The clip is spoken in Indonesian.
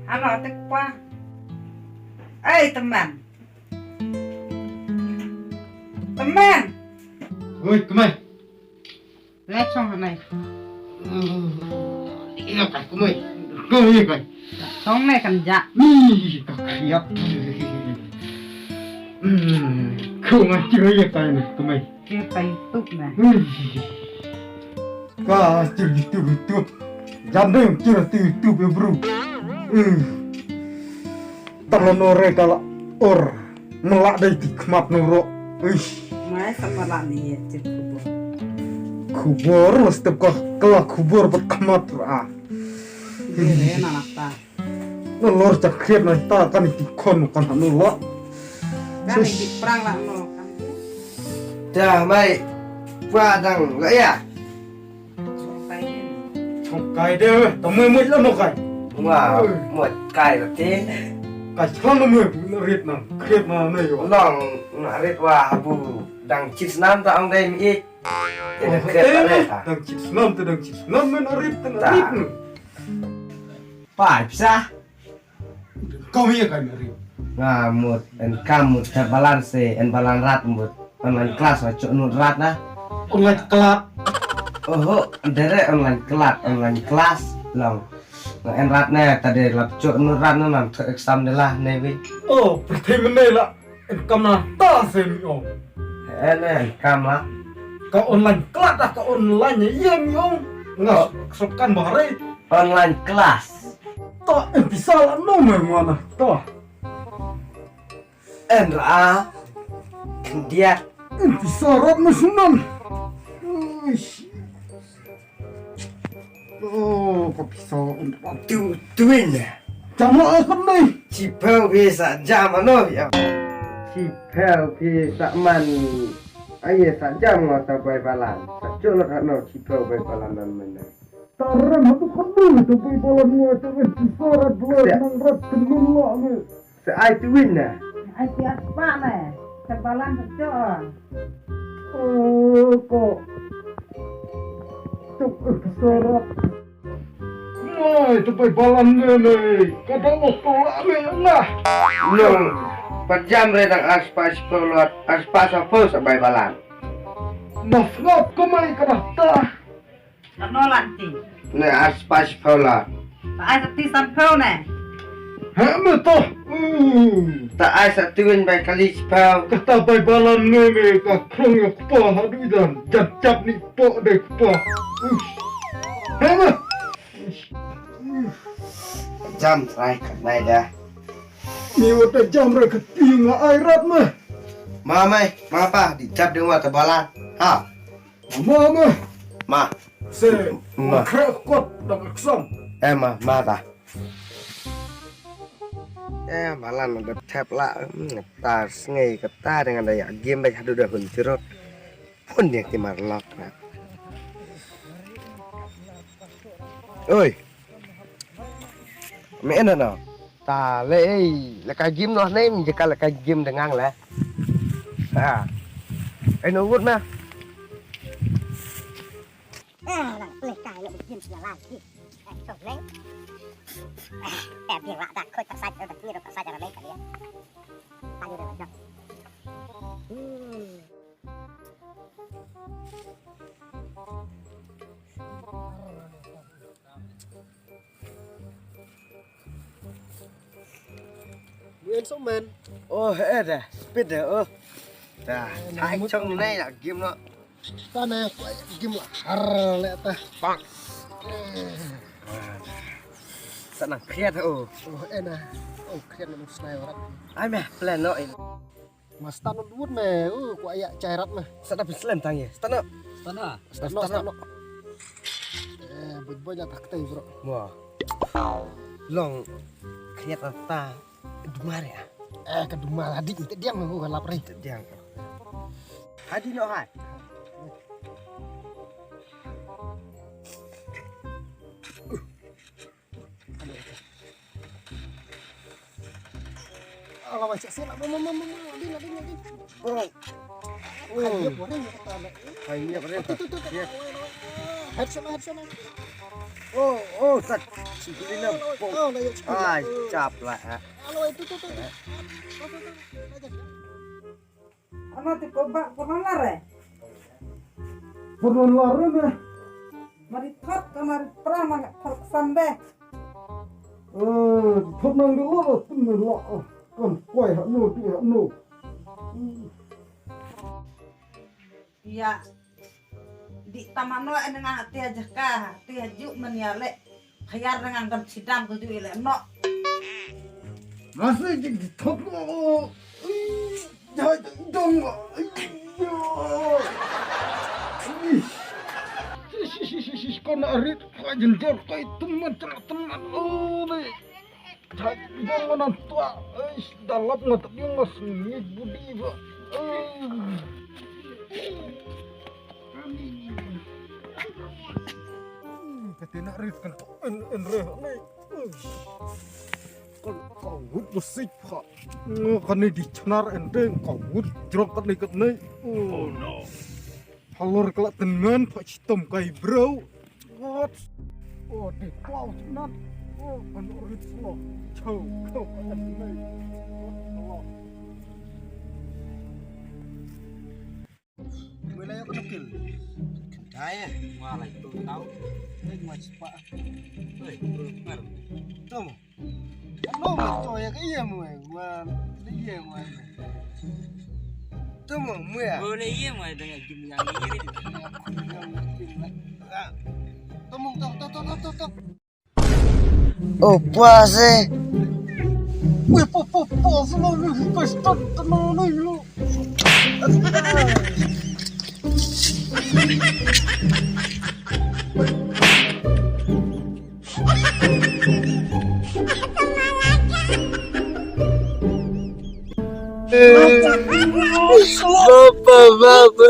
Halo, tekpa. Eh, teman. Teman. Ôi, come on. Lihat song này. Ini apa? Come on. Come here, guys. Song này cần dạ. Ih, kakak. Kau ngacir ya kain, come on. Kia tay túc này. Kau cir gitu. Jangan cir itu bro. Talon ore kalau or melak dari tikmat nuro. Mai sama lah nih cip kubur. Kubur setiap kalau kubur berkemat ah. Ini anak ta. Nolor cakir nanti kan ikon kan nolo. Kan di perang lah nol kan. Dah mai padang gak ya? Kai deh, temu mui lo no kai. Wah, một cài là thế. Kai chang lo mui rit na, kriet na nei yo. Long ngarit wah abu dang chis nam ta ang dai mi. Ini kriet ta ta. Dang chis nam men rit na rit. Phải bisa. Kau iya kai rit. Nah, một en kam một ta balance en balan rat một online kelas wa cuk nut rat nah. Online kelak. Oh, dere online kelas long. En rat nah tadi lap cuk nut rat nah nam exam lah nevi. Oh, pertama nei lah. Kam na ta sen yo. En kam lah. Kau online kelak dah kau online yem yo. Nggak kesokan bahare. Online kelas. Tak bisa lah no mana. Tak. En ra dia Bisa rat mesunan. Oh, kok bisa tuin. Jamaah kan nih. Cipau bisa jam ano ya. Cipau bisa man. Aye sa jam ngota bay balan. Sa culo kano cipau bay balanan mana. Taran hatu kan nih tu pai balan mua cakap bisa rat dua nang rat tenun lah nih. Sa ai tuin na. Ai siap pak nih. Sebalan kecil. Oh, kok. Cuk bisa rat. Nah, itu pai balan nih. Kadang waktu lah nih lah. Nung pajam redang aspas pelot aspas apa sa bay balan. Nafnap kemai kada tah. Nol nanti. Ne aspas pelot. Ai seti sampel nih. Heme toh. Ta ai sa tuin bay kali cipau. Kata pai balan neme ka krong ya kupa haduidan. Jap ni po de kupa. Heme. Jam try kat nai dah. Ni wata jam re ketinga airat mah. Mamai, mapa dicap dengan tebalan. Ha, Mama, ma. se Ma. krekot dak aksam. Ma ta. Balan ada tap lah. Ta sengai kata dengan daya game baik hadu dah huntirot. Pun dia kimar lock nak. Oi. Mẹ nó nào. Ta lệ là cái game nó này mình chỉ là cái game dengan lah. À. Nó vút mà. Này, lấy cái lượng diêm xìa lại đi. Trộn lấy. Em biển lạ đặt khơi cả sạch, đặt kia được cả sạch là lấy cả đi. Ta như được rồi. Nguyên số men. Ô hết rồi, biết rồi. Thái trong này là game nó. Ta nè, kim là har lẹ ta. Bang. Sao nàng khét thôi. Oh, ena. Oh, khen nó snai rat. Ai mẹ, plan nó. Mas tan wut me, ku ayak cairat mah. Sao đập slam tang ya? Stano. Stano. Boy tak tay bro. Wah. Long khét ta. Dumar ya. Kedumal adik itu dia mau kan lapar. Dia. Hadi no hai. Allah macam sih nak mama ladin. Bro. Dia boleh kata. Hai ni apa dia? Headshot. Oh, sat. Sini po. Ay, capla. Ano ti ko ba pernah lare? Pernah lari deh. Mari thot kamar prama thot sambe. Pernah ngelar tuh ngelak kan kuai hak nu tu hak nu. Iya. Di taman lo dengan hati aja kah, hati aja menyale. Khayar dengan kan sidam ku tu ile no. Masih jadi thot lo. Jangan dong. Kau nak rit kau jenjar kau itu teman. Deh. Jangan nampak. Dalam mata dia masih budi pak. Kata nak rit kan enreh ni. Kau wud bersih pak. Kan ni dicenar enteng kau wud jerok kan ikat ni. Oh no. Halor kelak tenan pak citom kai bro. What? Oh di kau senat. Oh kan rit slow. Chow kau kan ni. Wilayah kecil. Daya, malah itu tahu. Mas Pak. Oi, benar. Temu. Ano ya kaya mo eh. Iya mo. Temu mo ya. Boleh iya mo dengan game yang ini. Temu tok. Oh, puas eh. Wih po selalu pesta tenang ni lu. Bapak.